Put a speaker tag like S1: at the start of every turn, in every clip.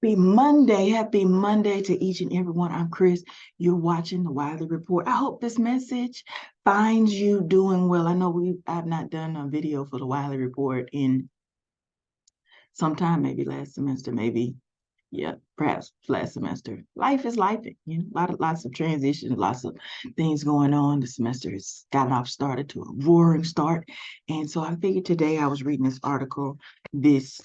S1: Happy Monday. Happy Monday to each and everyone. I'm Chris. You're watching the Wiley Report. I hope this message finds you doing well. I know I've not done a video for the Wiley Report in some time, maybe last semester, perhaps last semester. Life is life, lots of transitions, lots of things going on. The semester has gotten off started to a roaring start. And so I figured today I was reading this article this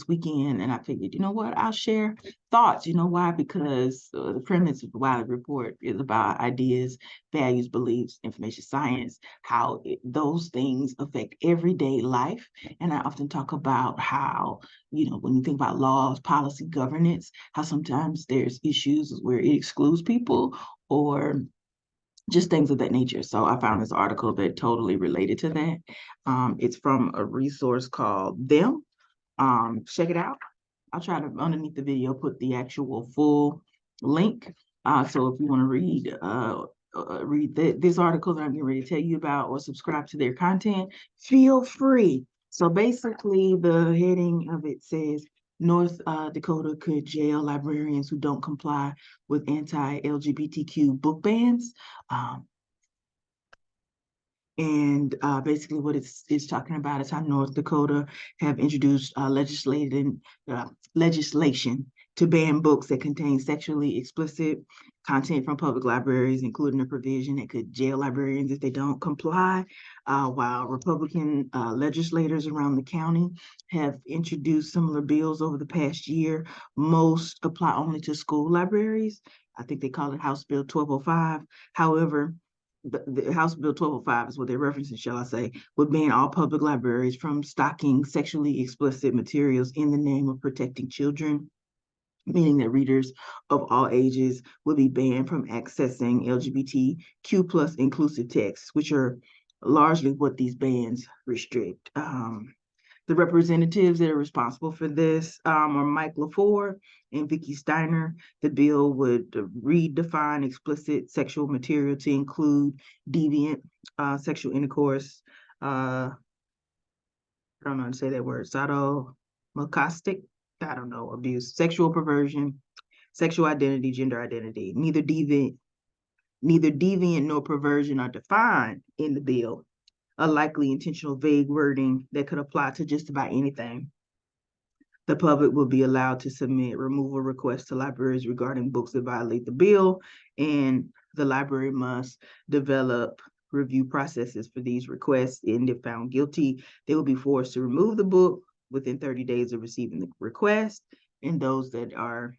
S1: weekend, and I figured, you know what, I'll share thoughts. You know why? Because the premise of the Wiley Report is about ideas, values, beliefs, information science, how those things affect everyday life. And I often talk about how, when you think about laws, policy, governance, how sometimes there's issues where it excludes people or just things of that nature. So I found this article that totally related to that. It's from a resource called Them. Check it out. I'll try to, underneath the video, put the actual full link. So if you want to read this article that I'm getting ready to tell you about or subscribe to their content, feel free. So basically the heading of it says, North Dakota could jail librarians who don't comply with anti-LGBTQ book bans. And basically what it's talking about is how North Dakota have introduced legislation to ban books that contain sexually explicit content from public libraries, including a provision that could jail librarians if they don't comply, while Republican legislators around the county have introduced similar bills over the past year. Most apply only to school libraries. I think they call it House Bill 1205. However, the House Bill 1205 is what they're referencing, shall I say, would ban all public libraries from stocking sexually explicit materials in the name of protecting children, meaning that readers of all ages would be banned from accessing LGBTQ plus inclusive texts, which are largely what these bans restrict. The representatives that are responsible for this are Mike LaFleur and Vicky Steiner. The bill would redefine explicit sexual material to include deviant sexual intercourse. I don't know how to say that word. Sadomasochistic. I don't know. Abuse, sexual perversion, sexual identity, gender identity. Neither deviant nor perversion are defined in the bill. A likely intentional vague wording that could apply to just about anything. The public will be allowed to submit removal requests to libraries regarding books that violate the bill, and the library must develop review processes for these requests. And if found guilty, they will be forced to remove the book within 30 days of receiving the request. And those that are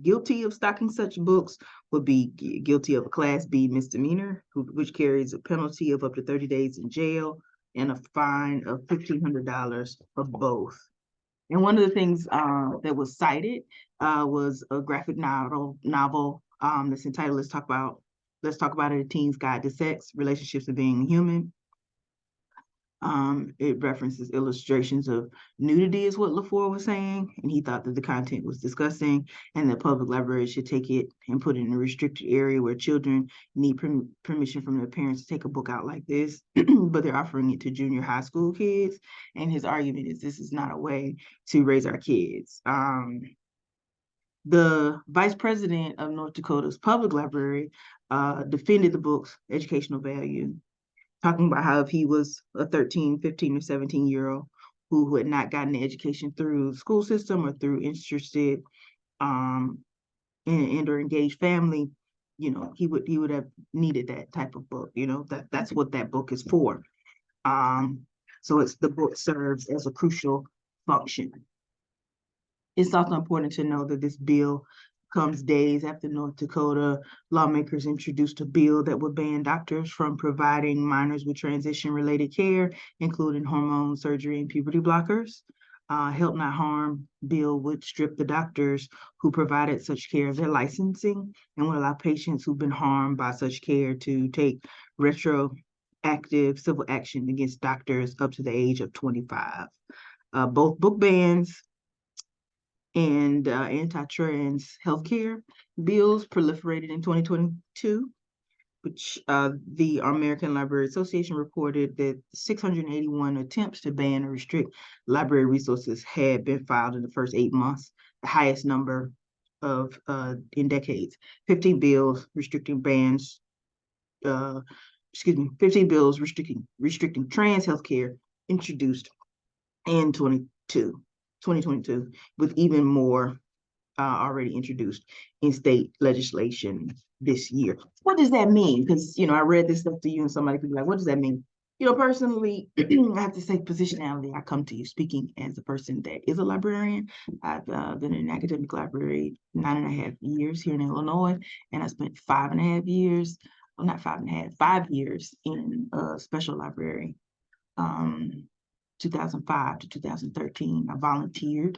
S1: guilty of stocking such books would be guilty of a Class B misdemeanor, which carries a penalty of up to 30 days in jail and a fine of $1,500 for both. And one of the things that was cited was a graphic novel that's entitled Let's Talk About It, A Teen's Guide to Sex, Relationships, and Being Human. It references illustrations of nudity, is what LaFleur was saying, and he thought that the content was disgusting, and that public libraries should take it and put it in a restricted area where children need permission from their parents to take a book out like this, but they're offering it to junior high school kids. And his argument is this is not a way to raise our kids. The vice president of North Dakota's public library defended the book's educational value, talking about how if he was a 13, 15, or 17-year-old who had not gotten an education through the school system or through interested and or engaged family, he would have needed that type of book. That's what that book is for. So the book serves as a crucial function. It's also important to know that this bill comes days after North Dakota lawmakers introduced a bill that would ban doctors from providing minors with transition-related care, including hormone surgery and puberty blockers. Help Not Harm bill would strip the doctors who provided such care of their licensing and would allow patients who've been harmed by such care to take retroactive civil action against doctors up to the age of 25. Both book bans and anti-trans healthcare bills proliferated in 2022, which the American Library Association reported that 681 attempts to ban or restrict library resources had been filed in the first 8 months highest number of in decades. 15 bills restricting bans, 15 bills restricting trans healthcare introduced in 2022, with even more already introduced in state legislation this year. What does that mean? Because, I read this stuff to you and somebody could be like, what does that mean? Personally, I have to say positionality. I come to you speaking as a person that is a librarian. I've been in an academic library 9.5 years here in Illinois, and I spent 5.5 years, well, not 5.5, 5 years in a special library. 2005 to 2013, I volunteered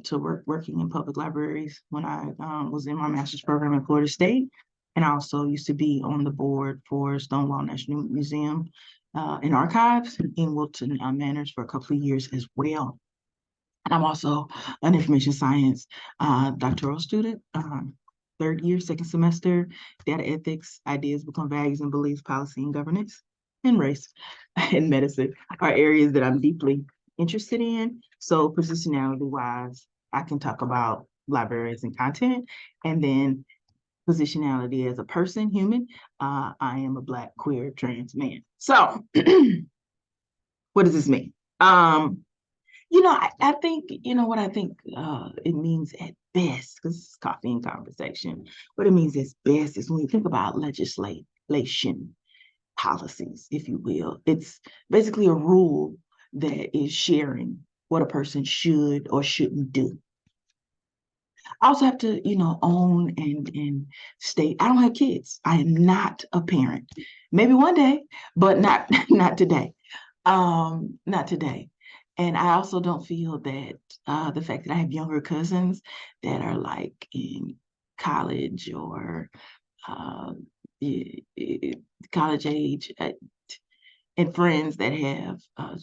S1: to working in public libraries when I was in my master's program at Florida State. And I also used to be on the board for Stonewall National Museum and Archives in Wilton Manors for a couple of years as well. And I'm also an information science doctoral student, third year, second semester, data ethics, ideas become values and beliefs, policy and governance, and race and medicine are areas that I'm deeply interested in. So positionality wise, I can talk about libraries and content, and then positionality as a person, human. I am a Black, queer, trans man. So what does this mean? I think, what I think it means at best, because it's coffee and conversation, what it means at best is when you think about legislation policies, if you will, it's basically a rule that is sharing what a person should or shouldn't do. I also have to, own and state, I don't have kids. I am not a parent. Maybe one day, but not today. Not today. And I also don't feel that the fact that I have younger cousins that are like in college or college age and friends that have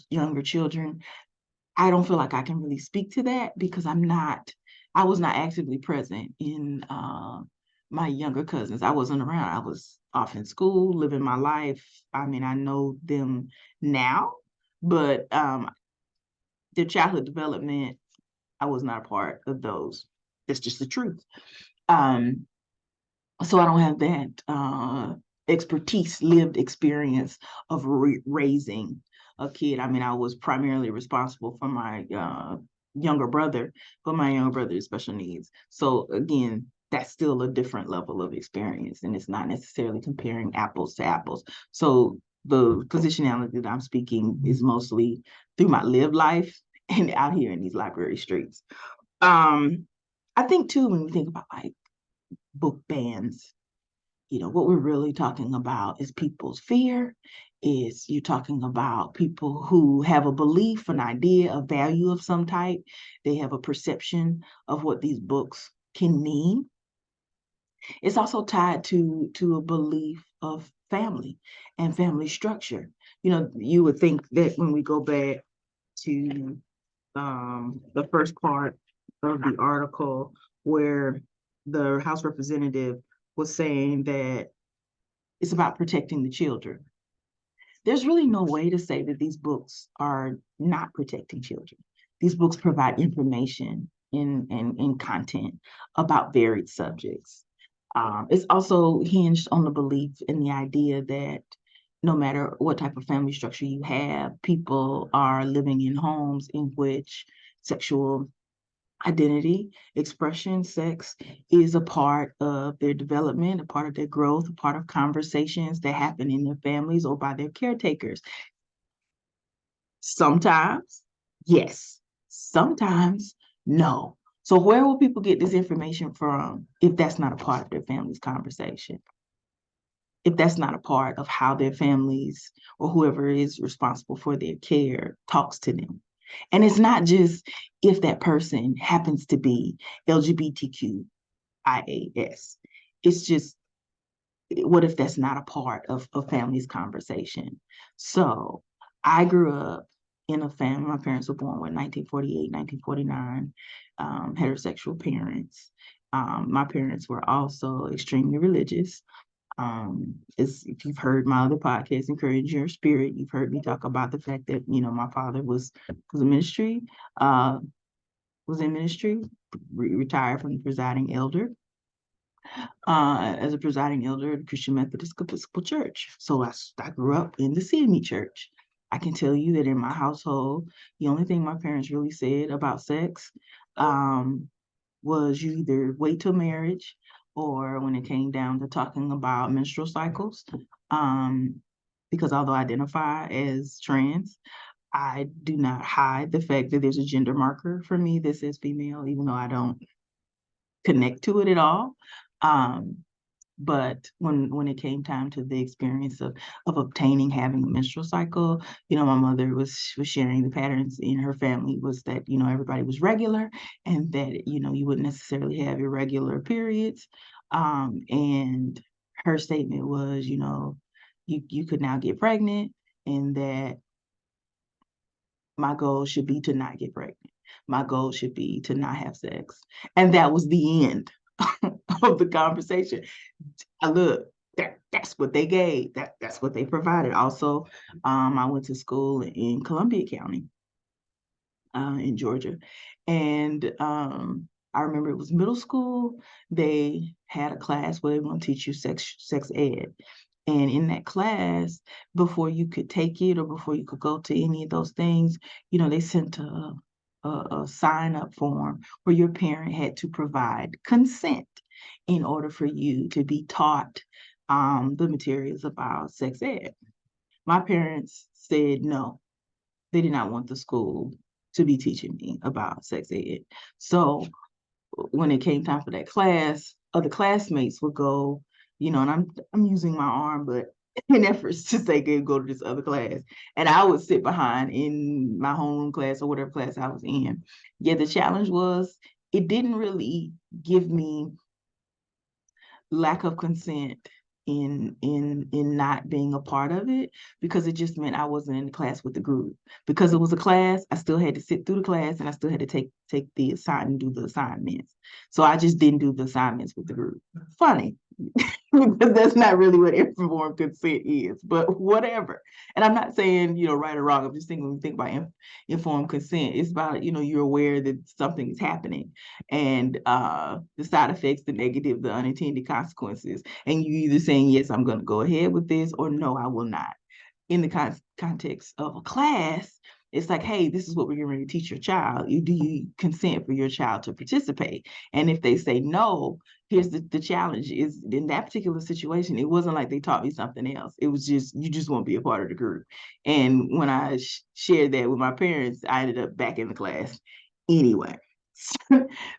S1: younger children, I don't feel like I can really speak to that because I was not actively present in my younger cousins. I wasn't around. I was off in school, living my life. I mean, I know them now, but their childhood development, I was not a part of those. That's just the truth. So I don't have that expertise, lived experience of raising a kid. I mean, I was primarily responsible for my younger brother, but my younger brother has special needs. So again, that's still a different level of experience, and it's not necessarily comparing apples to apples. So the positionality that I'm speaking is mostly through my lived life and out here in these library streets. I think too, when we think about like book bans, what we're really talking about is people's fear, is you're talking about people who have a belief, an idea, a value of some type. They have a perception of what these books can mean. It's also tied to a belief of family and family structure. You would think that when we go back to the first part of the article where the House representative was saying that it's about protecting the children. There's really no way to say that these books are not protecting children. These books provide information in content about varied subjects. It's also hinged on the belief and the idea that no matter what type of family structure you have, people are living in homes in which sexual identity, expression, sex is a part of their development, a part of their growth, a part of conversations that happen in their families or by their caretakers. Sometimes, yes. Sometimes, no. So where will people get this information from if that's not a part of their family's conversation? If that's not a part of how their families or whoever is responsible for their care talks to them? And it's not just if that person happens to be LGBTQIAS. It's just, what if that's not a part of a family's conversation? So I grew up in a family, my parents were born in 1948, 1949, heterosexual parents. My parents were also extremely religious. If you've heard my other podcast, Encourage Your Spirit, you've heard me talk about the fact that, my father was in ministry, retired from the presiding elder as a presiding elder at Christian Methodist Episcopal Church. So I grew up in the CME church. I can tell you that in my household, the only thing my parents really said about sex was you either wait till marriage, or when it came down to talking about menstrual cycles. Because although I identify as trans, I do not hide the fact that there's a gender marker for me that says female, even though I don't connect to it at all. But when it came time to the experience of obtaining having a menstrual cycle, my mother was sharing the patterns in her family was that, everybody was regular, and that, you wouldn't necessarily have irregular periods. And her statement was, you could now get pregnant, and that my goal should be to not get pregnant. My goal should be to not have sex. And that was the end of the conversation. Look, that's what they gave. That's what they provided. Also, I went to school in Columbia County, in Georgia, and I remember it was middle school. They had a class where they want to teach you sex ed. And in that class, before you could take it or before you could go to any of those things, they sent a sign-up form where your parent had to provide consent in order for you to be taught the materials about sex ed. My parents said no. They did not want the school to be teaching me about sex ed. So when it came time for that class, other classmates would go, and I'm using my arm, but in efforts to say go to this other class. And I would sit behind in my homeroom class or whatever class I was in. Yeah, the challenge was it didn't really give me lack of consent in not being a part of it, because it just meant I wasn't in the class with the group. Because it was a class, I still had to sit through the class, and I still had to take the assignment, do the assignments. So I just didn't do the assignments with the group. Funny, because that's not really what informed consent is, but whatever. And I'm not saying, right or wrong. I'm just thinking, when we think about informed consent, it's about, you're aware that something is happening, and the side effects, the negative, the unintended consequences. And you either saying, yes, I'm going to go ahead with this, or no, I will not. In the context of a class, it's like, hey, this is what we're going to teach your child. Do you consent for your child to participate? And if they say no, here's the challenge is, in that particular situation, it wasn't like they taught me something else. It was just, you just won't be a part of the group. And when I shared that with my parents, I ended up back in the class anyway.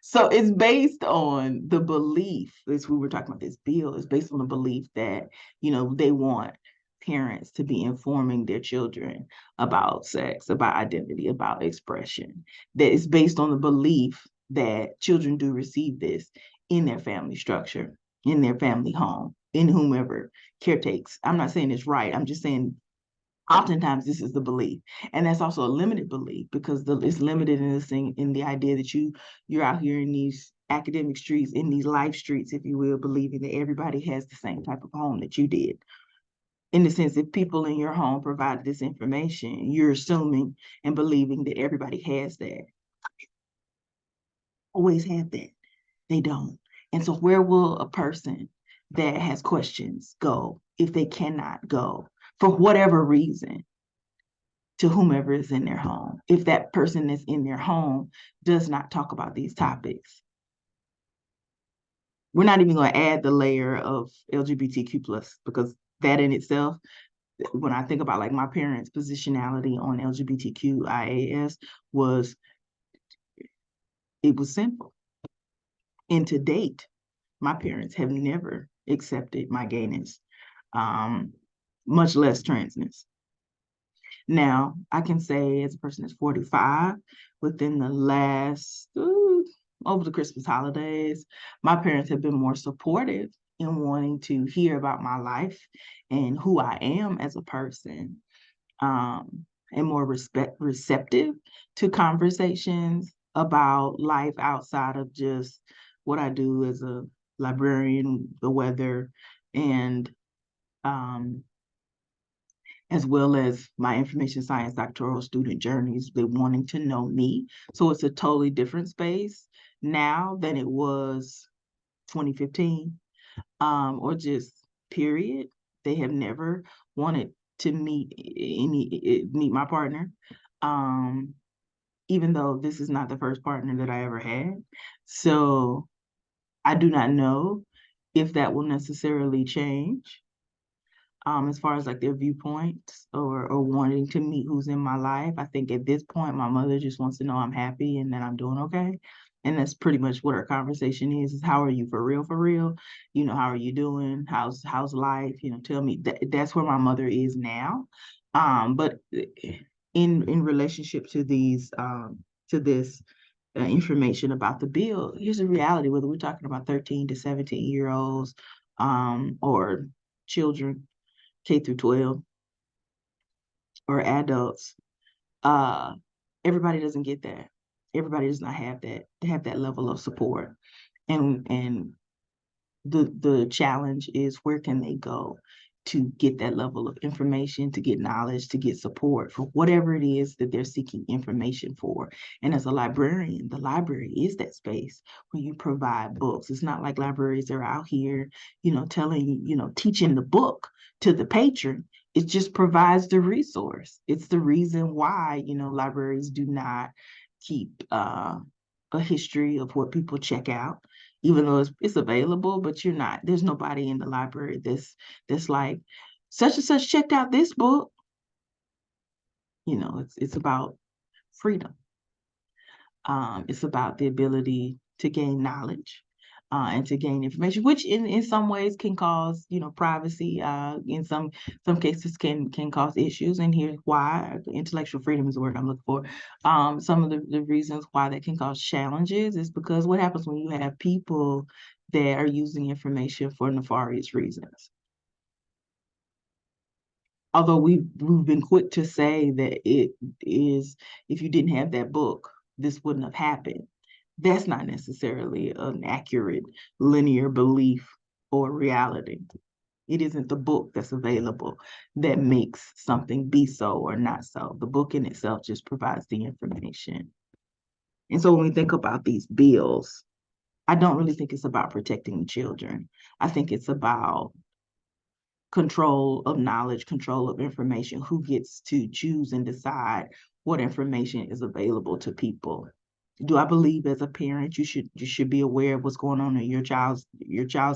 S1: So it's based on the belief, as we were talking about this bill, is based on the belief that, they want parents to be informing their children about sex, about identity, about expression. That is based on the belief that children do receive this in their family structure, in their family home, in whomever caretakes. I'm not saying it's right. I'm just saying oftentimes this is the belief. And that's also a limited belief, because it's limited in this thing, in the idea that you're out here in these academic streets, in these life streets, if you will, believing that everybody has the same type of home that you did. In the sense, if people in your home provide this information, you're assuming and believing that everybody has that. Always have that. They don't. And so where will a person that has questions go if they cannot go, for whatever reason, to whomever is in their home, if that person that's in their home does not talk about these topics? We're not even going to add the layer of LGBTQ plus, because that in itself, when I think about like my parents' positionality on LGBTQIAS, it was simple. And to date, my parents have never accepted my gayness, much less transness. Now, I can say, as a person that's 45, within the last, over the Christmas holidays, my parents have been more supportive in wanting to hear about my life and who I am as a person, and more receptive to conversations about life outside of just what I do as a librarian, the weather, and as well as my information science doctoral student journeys. They're wanting to know me. So it's a totally different space now than it was 2015, or just period. They have never wanted to meet my partner, even though this is not the first partner that I ever had. So I do not know if that will necessarily change, as far as like their viewpoints or wanting to meet who's in my life. I think at this point, my mother just wants to know I'm happy and that I'm doing okay. And that's pretty much what our conversation is how are you for real, for real? How are you doing? How's life? Tell me that's where my mother is now. But in relationship to this information about the bill, here's the reality, whether we're talking about 13 to 17-year-olds, or children K through 12 or adults, uh, everybody doesn't get that. Everybody does not have that level of support. And the challenge is, where can they go to get that level of information, to get knowledge, to get support for whatever it is that they're seeking information for. And as a librarian, the library is that space where you provide books. It's not like libraries are out here, teaching the book to the patron. It just provides the resource. It's the reason why, libraries do not keep a history of what people check out, even though it's available, but there's nobody in the library that's like, such and such checked out this book. It's about freedom. It's about the ability to gain knowledge, and to gain information, which in some ways can cause, privacy, in some cases can cause issues. And here's why. Intellectual freedom is the word I'm looking for. Some of the reasons why that can cause challenges is because what happens when you have people that are using information for nefarious reasons. Although we've been quick to say that it is, if you didn't have that book, this wouldn't have happened. That's not necessarily an accurate linear belief or reality. It isn't the book that's available that makes something be so or not so. The book in itself just provides the information. And so when we think about these bills, I don't really think it's about protecting the children. I think it's about control of knowledge, control of information, who gets to choose and decide what information is available to people. Do I believe as a parent you should be aware of what's going on in your child's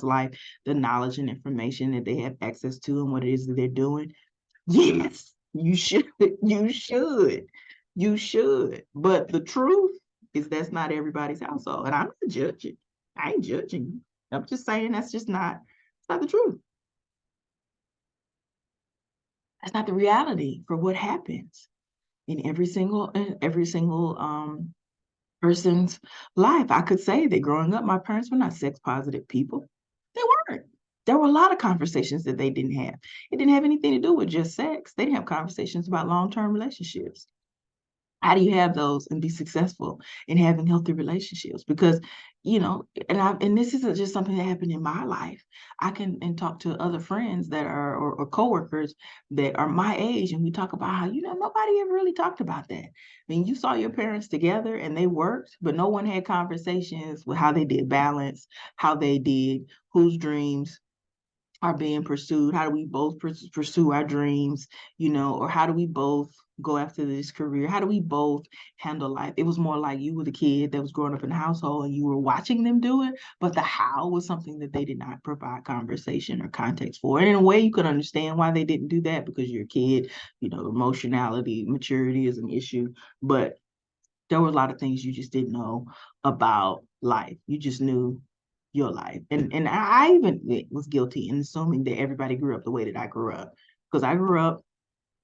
S1: life, the knowledge and information that they have access to and what it is that they're doing? Yes, you should. You should. You should. But the truth is that's not everybody's household. And I'm not judging. I ain't judging. I'm just saying it's not the truth. That's not the reality for what happens in every single person's life. I could say that growing up, my parents were not sex positive people. They weren't. There were a lot of conversations that they didn't have. It didn't have anything to do with just sex. They didn't have conversations about long-term relationships. How do you have those and be successful in having healthy relationships? Because, and this isn't just something that happened in my life. I can and talk to other friends that are, or coworkers that are my age, and we talk about how, nobody ever really talked about that. I mean, you saw your parents together and they worked, but no one had conversations with how they did balance, how they did, whose dreams are being pursued, how do we both pursue our dreams, or how do we both go after this career, how do we both handle life. It was more like you were the kid that was growing up in the household and you were watching them do it, but the how was something that they did not provide conversation or context for. And in a way you could understand why they didn't do that, because you're a kid, emotionality, maturity is an issue, but there were a lot of things you just didn't know about life. You just knew your life. And I even was guilty in assuming that everybody grew up the way that I grew up, because I grew up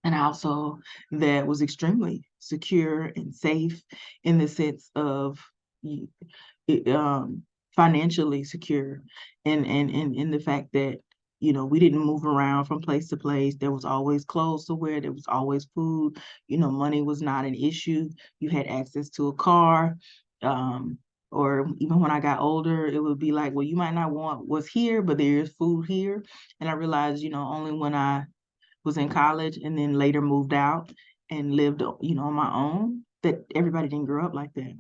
S1: in a household that was extremely secure and safe, in the sense of financially secure, and in the fact that we didn't move around from place to place. There was always clothes to wear. There was always food. Money was not an issue. You had access to a car. Or even when I got older, it would be like, well, you might not want what's here, but there's food here. And I realized, only when I was in college and then later moved out and lived, on my own, that everybody didn't grow up like that.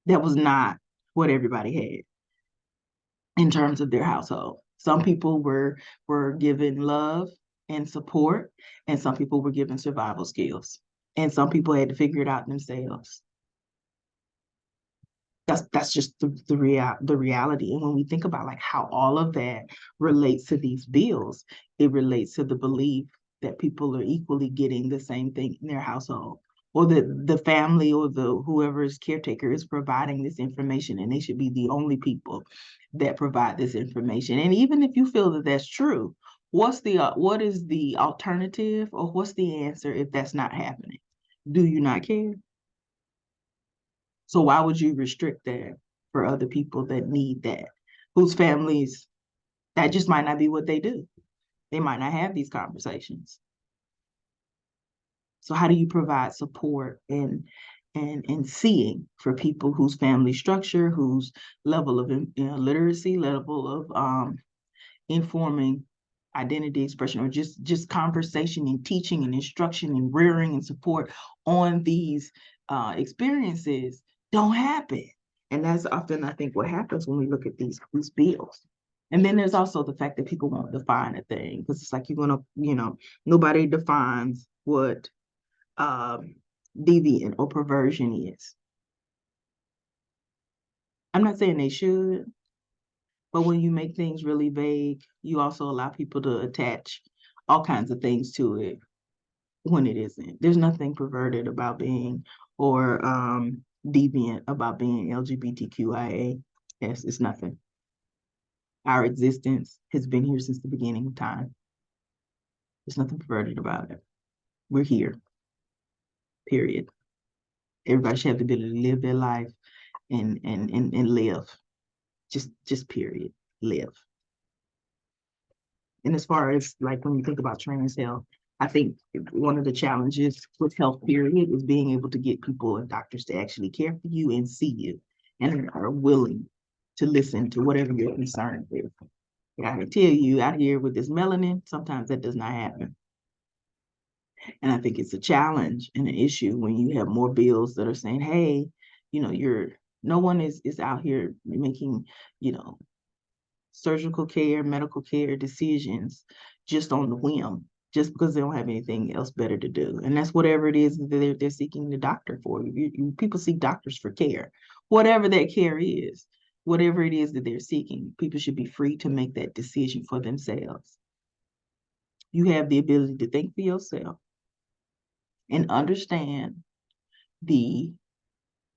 S1: That was not what everybody had in terms of their household. Some people were given love and support, and some people were given survival skills, and some people had to figure it out themselves. That's just the reality. And when we think about like how all of that relates to these bills, it relates to the belief that people are equally getting the same thing in their household, or that the family or the whoever's caretaker is providing this information, and they should be the only people that provide this information. And even if you feel that that's true, what is the alternative, or what's the answer if that's not happening? Do you not care? So why would you restrict that for other people that need that, whose families, that just might not be what they do. They might not have these conversations. So how do you provide support and seeing for people whose family structure, whose level of literacy, level of informing identity expression, or just conversation and teaching and instruction and rearing and support on these experiences don't happen. And that's often, I think, what happens when we look at these bills. And then there's also the fact that people won't define a thing, because it's like nobody defines what deviant or perversion is. I'm not saying they should, but when you make things really vague, you also allow people to attach all kinds of things to it when it isn't. There's nothing perverted about being, or deviant about being LGBTQIA. Yes, it's nothing. Our existence has been here since the beginning of time. There's nothing perverted about it. We're here, period. Everybody should have the ability to live their life and live. Just period, live. And as far as like when you think about trans health, I think one of the challenges with health period is being able to get people and doctors to actually care for you and see you, and are willing to listen to whatever your concern is. I can tell you out here with this melanin, sometimes that does not happen. And I think it's a challenge and an issue when you have more bills that are saying, hey, no one is out here making, surgical care, medical care decisions just on the whim, just because they don't have anything else better to do. And that's whatever it is that they're seeking the doctor for. People seek doctors for care, whatever that care is, whatever it is that they're seeking. People should be free to make that decision for themselves. You have the ability to think for yourself and understand the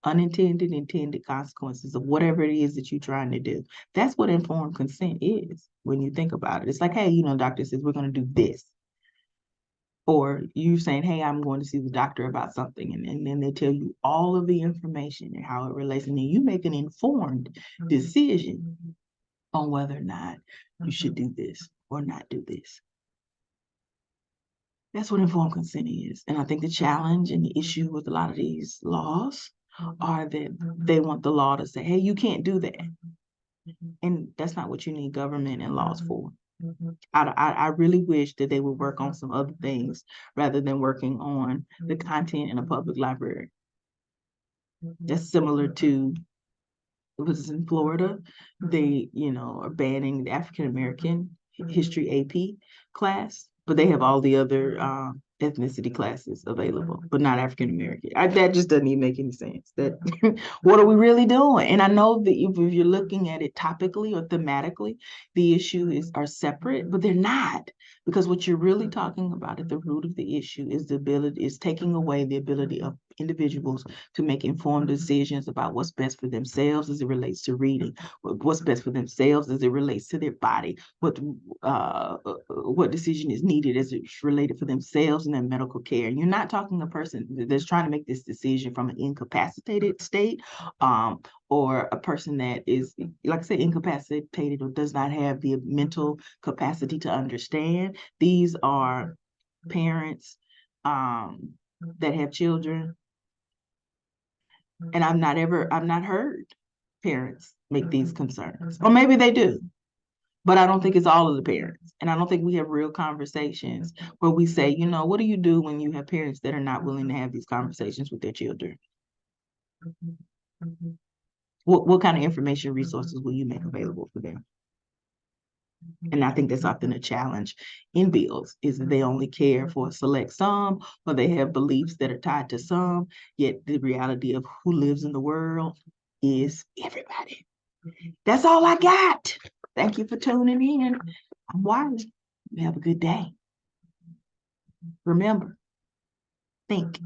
S1: unintended, intended consequences of whatever it is that you're trying to do. That's what informed consent is when you think about it. It's like, hey, doctor says we're going to do this. Or you saying, hey, I'm going to see the doctor about something. And then they tell you all of the information and how it relates. And then you make an informed decision on whether or not you should do this or not do this. That's what informed consent is. And I think the challenge and the issue with a lot of these laws are that they want the law to say, hey, you can't do that. And that's not what you need government and laws for. I really wish that they would work on some other things rather than working on the content in a public library. That's similar to, it was in Florida, they, are banning the African American history AP class, but they have all the other ethnicity classes available, but not African American. That just doesn't even make any sense. That what are we really doing? And I know that if you're looking at it topically or thematically, the issues are separate, but they're not, because what you're really talking about at the root of the issue is taking away the ability of individuals to make informed decisions about what's best for themselves as it relates to reading, what's best for themselves as it relates to their body, what decision is needed as it's related for themselves and their medical care. And you're not talking a person that's trying to make this decision from an incapacitated state, or a person that is, like I said, incapacitated or does not have the mental capacity to understand. These are parents that have children. And I've not heard parents make these concerns, or maybe they do, but I don't think it's all of the parents. And I don't think we have real conversations where we say, what do you do when you have parents that are not willing to have these conversations with their children? What kind of information resources will you make available for them? And I think that's often a challenge in bills, is that they only care for a select some, or they have beliefs that are tied to some, yet the reality of who lives in the world is everybody. That's all I got. Thank you for tuning in. I'm Wiley. You have a good day. Remember, think.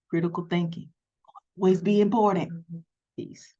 S1: Critical thinking. Always be important. Peace.